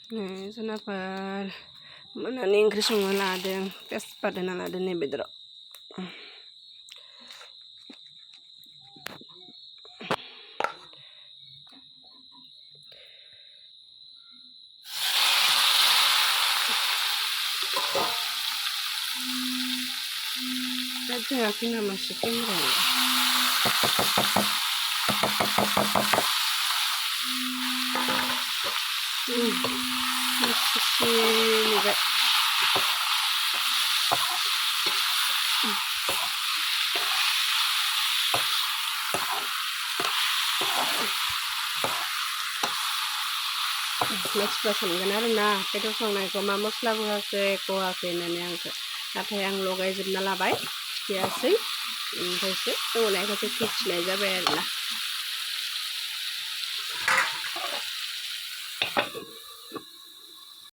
जुनारफोर मोनानि ओंख्रि संनो लादों तेजपात होना लादों नै बेदराव जायाखै नामा एसे केमेराया नुबाय मानसिफ्रा सानगोन आरोना बेदर संनायखौ मा मस्लाबो होआखै एख' होआखै होननानै आंखौ नाथाय आं लगायजोबना लाबाय खिथियासै ओमफ्रायसो संनायखौसो खिथिनाय जाबाय आरोना